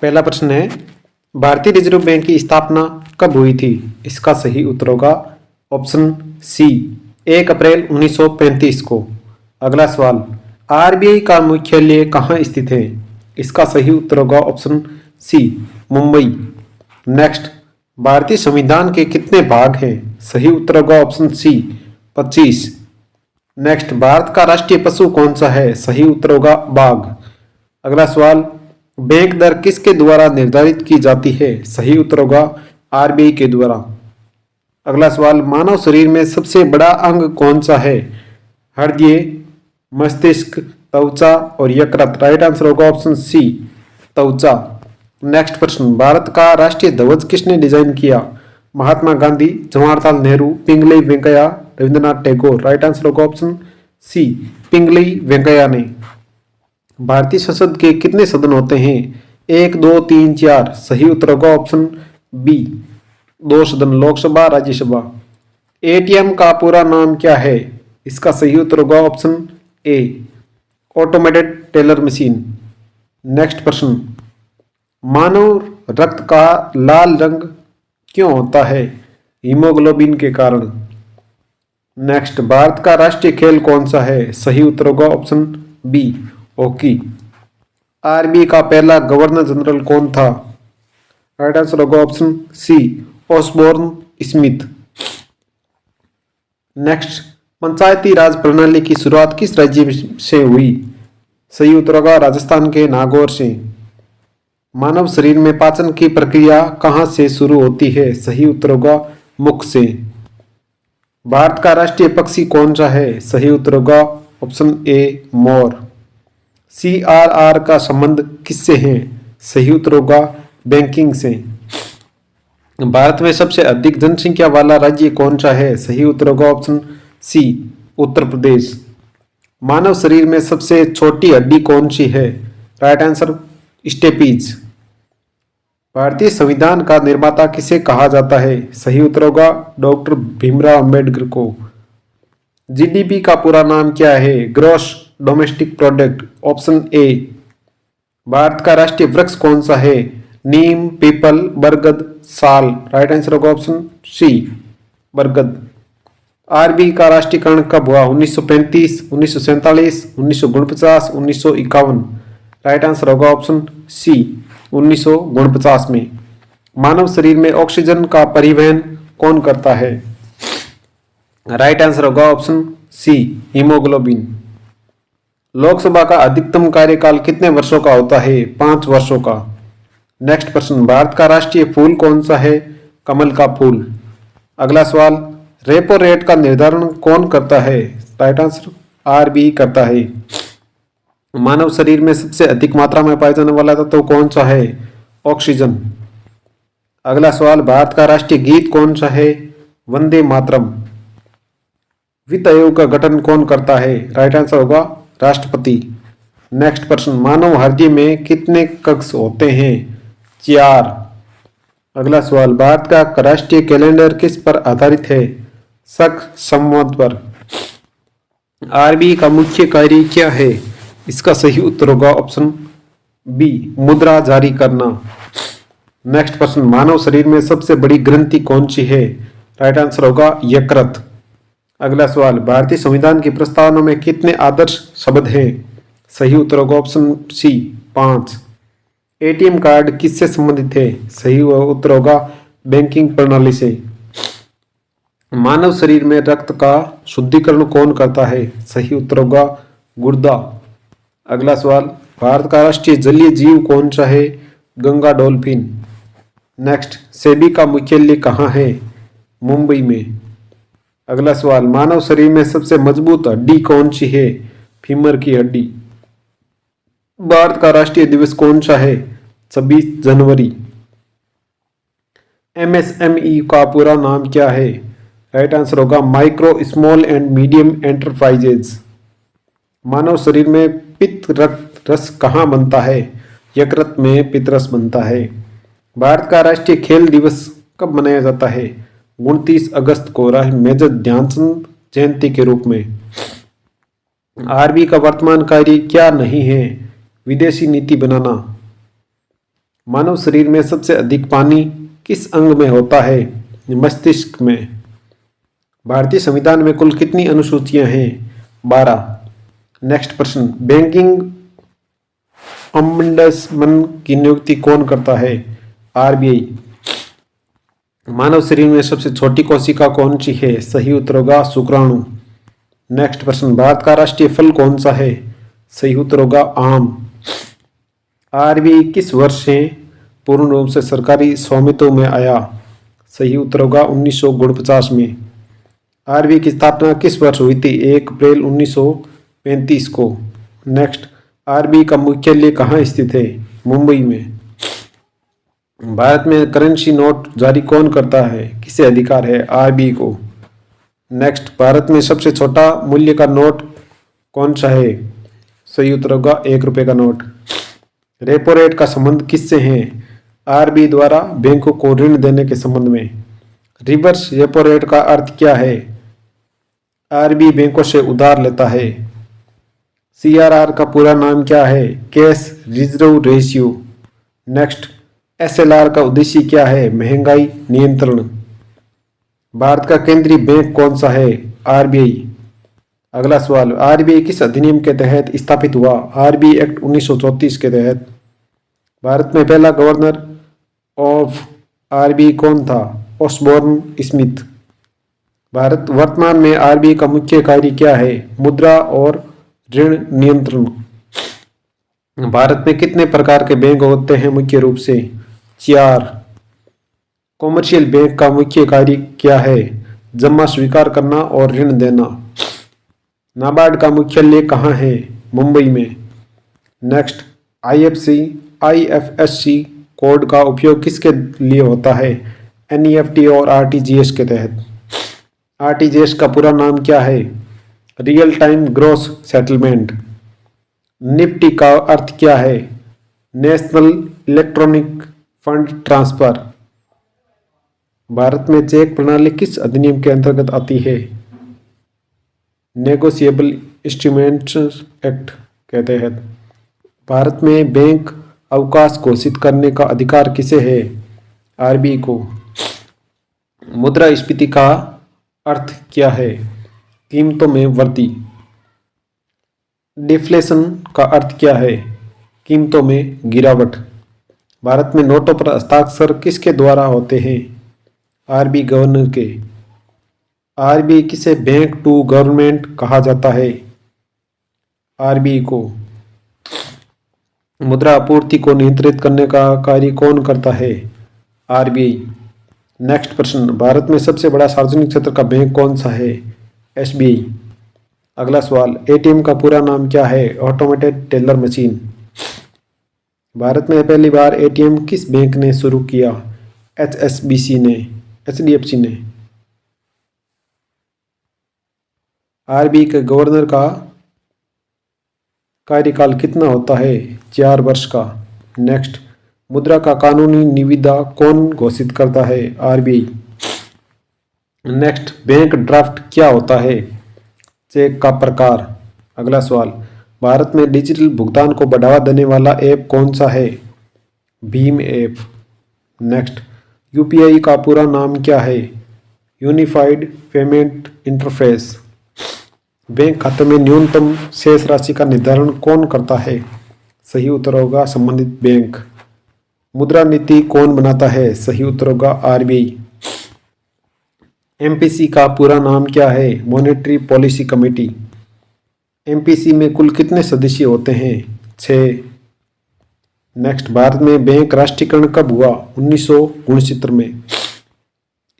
पहला प्रश्न है, भारतीय रिजर्व बैंक की स्थापना कब हुई थी? इसका सही उत्तर होगा ऑप्शन सी, 1 अप्रैल 1935 को। अगला सवाल, आरबीआई का मुख्यालय कहाँ स्थित है? इसका सही उत्तर होगा ऑप्शन सी, मुंबई। नेक्स्ट, भारतीय संविधान के कितने भाग हैं? सही उत्तर होगा ऑप्शन सी, 25। नेक्स्ट, भारत का राष्ट्रीय पशु कौन सा है? सही उत्तर होगा बाघ। अगला सवाल, बैंक दर किसके द्वारा निर्धारित की जाती है? सही उत्तर होगा आरबीआई के द्वारा। अगला सवाल, मानव शरीर में सबसे बड़ा अंग कौन सा है? हृदय, मस्तिष्क, त्वचा और यकृत। राइट आंसर होगा ऑप्शन सी, त्वचा। नेक्स्ट प्रश्न, भारत का राष्ट्रीय ध्वज किसने डिजाइन किया? महात्मा गांधी, जवाहरलाल नेहरू, पिंगली वेंकैया, रविंद्रनाथ टैगोर। राइट आंसर होगा ऑप्शन सी, पिंगली वेंकैया ने। भारतीय संसद के कितने सदन होते हैं? 1, 2, 3, 4। सही उत्तर होगा ऑप्शन बी, 2 सदन, लोकसभा, राज्यसभा। एटीएम का पूरा नाम क्या है? इसका सही उत्तर होगा option A, automated teller machine. Next प्रश्न, मानव रक्त का लाल रंग क्यों होता है? हीमोग्लोबिन के कारण। नेक्स्ट, भारत का राष्ट्रीय खेल कौन सा है? सही उत्तर होगा ऑप्शन बी, हॉकी। आरबीआई का पहला गवर्नर जनरल कौन था? राइट आंसर होगा option C, Osborne Smith. Next, Panchayati Raj प्रणाली की शुरुआत किस राज्य से हुई? सही उत्तर होगा राजस्थान के नागौर से। मानव शरीर में पाचन की प्रक्रिया कहाँ से शुरू होती है? सही उत्तर होगा मुख से। भारत का राष्ट्रीय पक्षी कौन सा है? सही उत्तर होगा ऑप्शन ए, मोर। सीआरआर का संबंध किससे है? सही उत्तर होगा बैंकिंग से। भारत में सबसे अधिक जनसंख्या वाला राज्य कौन सा है? सही उत्तर होगा ऑप्शन सी, उत्तर प्रदेश। मानव शरीर में सबसे छोटी हड्डी कौन सी है? Right answer stapes. भारतीय संविधान का निर्माता किसे कहा जाता है? सही उत्तर होगा डॉक्टर भीमराव अंबेडकर को। जीडीपी का पूरा नाम क्या है? Gross domestic product. Option A. Bharat का राष्ट्रीय वृक्ष कौन सा है? नीम, पीपल, बरगद, साल। राइट आंसर होगा ऑप्शन सी, बरगद। आरबीआई का राष्ट्रीयकरण कब हुआ? 1935, 1947, 1949, 1951। राइट आंसर होगा ऑप्शन सी, 1949 में। मानव शरीर में ऑक्सीजन का परिवहन कौन करता है? राइट आंसर होगा ऑप्शन सी, हीमोग्लोबिन। लोकसभा का अधिकतम कार्यकाल कितने वर्षों का होता है? 5 वर्षों का। नेक्स्ट प्रश्न, भारत का राष्ट्रीय फूल कौन सा है? कमल का फूल। अगला सवाल, रेपो रेट का निर्धारण कौन करता है? राइट आंसर आरबीआई करता है। मानव शरीर में सबसे अधिक मात्रा में पाया जाने वाला तत्व कौन सा है? ऑक्सीजन। अगला सवाल, भारत का राष्ट्रीय गीत कौन सा है? वंदे मातरम। वित्त आयोग का गठन कौन करता है? राइट आंसर होगा राष्ट्रपति। नेक्स्ट प्रश्न, मानव हृदय में कितने कक्ष होते हैं? 4। अगला सवाल, भारत का राष्ट्रीय कैलेंडर किस पर आधारित है? शक संवत पर। आरबीआई का मुख्य कार्य क्या है? इसका सही उत्तर होगा ऑप्शन बी, मुद्रा जारी करना। नेक्स्ट प्रश्न, मानव शरीर में सबसे बड़ी ग्रंथि कौन सी है? राइट आंसर होगा यकृत। अगला सवाल, भारतीय संविधान की प्रस्तावना में कितने आदर्श शब्द हैं? सही उत्तर होगा ऑप्शन सी, 5। एटीएम कार्ड किससे संबंधित है? सही उत्तर होगा बैंकिंग प्रणाली से। मानव शरीर में रक्त का शुद्धिकरण कौन करता है? सही उत्तर होगा गुर्दा। अगला सवाल, भारत का राष्ट्रीय जलीय जीव कौन सा है? गंगा डॉल्फिन। नेक्स्ट, सेबी का मुख्यालय कहाँ है? मुंबई में। अगला सवाल, मानव शरीर में सबसे मजबूत हड्डी कौन सी है? फीमर की हड्डी। भारत का राष्ट्रीय दिवस कौन सा है? 26 जनवरी। एमएसएमई का पूरा नाम क्या है? राइट आंसर होगा micro, small and medium enterprises. मानव शरीर में पित्त रक्त रस कहाँ बनता है? यकृत में पित्त रस बनता है। भारत का राष्ट्रीय खेल दिवस कब मनाया जाता है? 29 अगस्त को, मेजर ध्यानचंद जयंती के रूप में। आरबीआई का वर्तमान कार्य क्या नहीं है? विदेशी नीति बनाना। मानव शरीर में सबसे अधिक पानी किस अंग में होता है? मस्तिष्क में। भारतीय संविधान में कुल कितनी अनुसूचियां हैं? 12। नेक्स्ट प्रश्न, बैंकिंग ओम्बुड्समैन की नियुक्ति कौन करता है? आरबीआई। मानव शरीर में सबसे छोटी कोशिका कौन सी है? सही उत्तर होगा शुक्राणु। नेक्स्ट प्रश्न, भारत का राष्ट्रीय फल कौन सा है? सही उत्तर होगा आम। आरबीआई किस वर्ष से पूर्ण रूप से सरकारी स्वामित्व में आया? सही उत्तर होगा 1949 में। आरबीआई की स्थापना किस वर्ष हुई थी? 1 अप्रैल 1935 को। नेक्स्ट, आरबीआई का मुख्यालय कहाँ स्थित है? मुंबई में। भारत में करेंसी नोट जारी कौन करता है? किसे अधिकार है? आरबीआई को। नेक्स्ट, भारत में सबसे छोटा मूल्य का नोट कौन सा है? सही उत्तर होगा 1 रुपये का नोट। रेपो रेट का संबंध किससे है? आरबीआई द्वारा बैंकों को ऋण देने के संबंध में। रिवर्स रेपो रेट का अर्थ क्या है? आरबीआई बैंकों से उधार लेता है। सीआरआर का पूरा नाम क्या है? Cash reserve ratio. Next, SLR का उद्देश्य क्या है? महंगाई नियंत्रण। भारत का केंद्रीय बैंक कौन सा है? आरबीआई। अगला सवाल, आरबीआई किस अधिनियम के तहत स्थापित हुआ? आरबीआई एक्ट 1934 के तहत। भारत में पहला गवर्नर ऑफ आरबीआई कौन था? Osborne Smith. भारत वर्तमान में आरबीआई का मुख्य कार्य क्या है? मुद्रा और ऋण नियंत्रण। भारत में कितने प्रकार के बैंक होते हैं मुख्य रूप से? 4। कॉमर्शियल बैंक का मुख्य कार्य क्या है? जमा स्वीकार करना और ऋण देना। नाबार्ड का मुख्यालय कहाँ है? मुंबई में। नेक्स्ट, आईएफएससी कोड का उपयोग किसके लिए होता है? एनईएफटी और आरटीजीएस के तहत। आरटीजीएस का पूरा नाम क्या है? Real time gross settlement. Nifty का अर्थ क्या है? National electronic fund transfer. Bharat में चेक प्रणाली किस अधिनियम के अंतर्गत आती है? नेगोशिएबल इंस्ट्रूमेंट्स एक्ट के तहत। भारत में बैंक अवकाश घोषित करने का अधिकार किसे है? आरबीआई को। मुद्रास्फीति का अर्थ क्या है? कीमतों में वृद्धि। डिफ्लेशन का अर्थ क्या है? कीमतों में गिरावट। भारत में नोटों पर हस्ताक्षर किसके द्वारा होते हैं? आरबीआई गवर्नर के। आरबीआई किसे बैंक टू गवर्नमेंट कहा जाता है? आरबीआई को। मुद्रा आपूर्ति को नियंत्रित करने का कार्य कौन करता है? आरबीआई। नेक्स्ट प्रश्न, भारत में सबसे बड़ा सार्वजनिक क्षेत्र का बैंक कौन सा है? एसबीआई। अगला सवाल, एटीएम का पूरा नाम क्या है? Automated teller machine. भारत में पहली बार एटीएम किस बैंक ने शुरू किया? एचडीएफसी ने। आरबीआई के गवर्नर का कार्यकाल कितना होता है? 4 वर्ष का। नेक्स्ट, मुद्रा का कानूनी निविदा कौन घोषित करता है? आरबीआई। नेक्स्ट, बैंक ड्राफ्ट क्या होता है? चेक का प्रकार। अगला सवाल, भारत में डिजिटल भुगतान को बढ़ावा देने वाला ऐप कौन सा है? भीम ऐप। नेक्स्ट, यूपीआई का पूरा नाम क्या है? Unified payment interface. बैंक खाते में न्यूनतम शेष राशि का निर्धारण कौन करता है? सही उत्तर होगा संबंधित बैंक। मुद्रा नीति कौन बनाता है? सही उत्तर होगा आरबीआई। एमपीसी का पूरा नाम क्या है? Monetary policy committee. एमपीसी में कुल कितने सदस्य होते हैं? 6। नेक्स्ट, भारत में बैंक राष्ट्रीयकरण कब हुआ? 1969 में।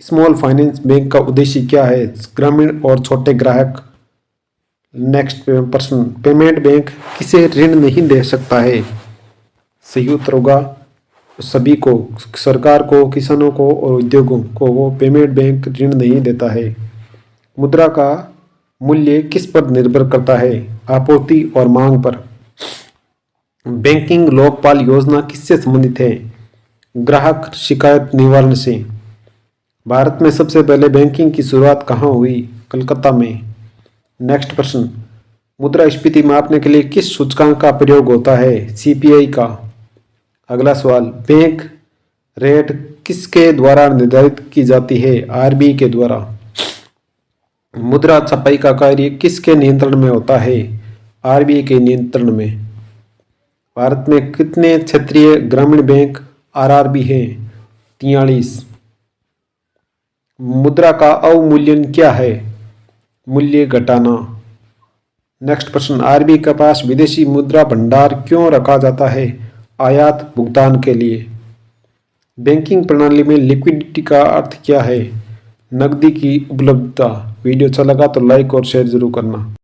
स्मॉल फाइनेंस बैंक का उद्देश्य क्या है? ग्रामीण और छोटे ग्राहक। नेक्स्ट प्रश्न, पेमेंट बैंक किसे ऋण नहीं दे सकता है? सही उत्तर होगा सभी को, सरकार को, किसानों को और उद्योगों को वो पेमेंट बैंक ऋण नहीं देता है। मुद्रा का मूल्य किस पर निर्भर करता है? आपूर्ति और मांग पर। बैंकिंग लोकपाल योजना किससे संबंधित है? ग्राहक शिकायत निवारण से। भारत में सबसे पहले बैंकिंग की शुरुआत कहाँ हुई? कलकत्ता में। नेक्स्ट प्रश्न, मुद्रास्फीति मापने के लिए किस सूचकांक का प्रयोग होता है? सीपीआई का। अगला सवाल, बैंक रेट किसके द्वारा निर्धारित की जाती है? आरबीआई के द्वारा। मुद्रा छपाई का कार्य किसके नियंत्रण में होता है? आरबीआई के नियंत्रण में। भारत में कितने क्षेत्रीय ग्रामीण बैंक आरआरबी हैं? 43। मुद्रा का अवमूल्यन क्या है? मूल्य घटाना। नेक्स्ट प्रश्न, आरबीआई के पास विदेशी मुद्रा भंडार क्यों रखा जाता है? आयात भुगतान के लिए। बैंकिंग प्रणाली में लिक्विडिटी का अर्थ क्या है? नकदी की उपलब्धता। वीडियो अच्छा लगा तो लाइक और शेयर जरूर करना।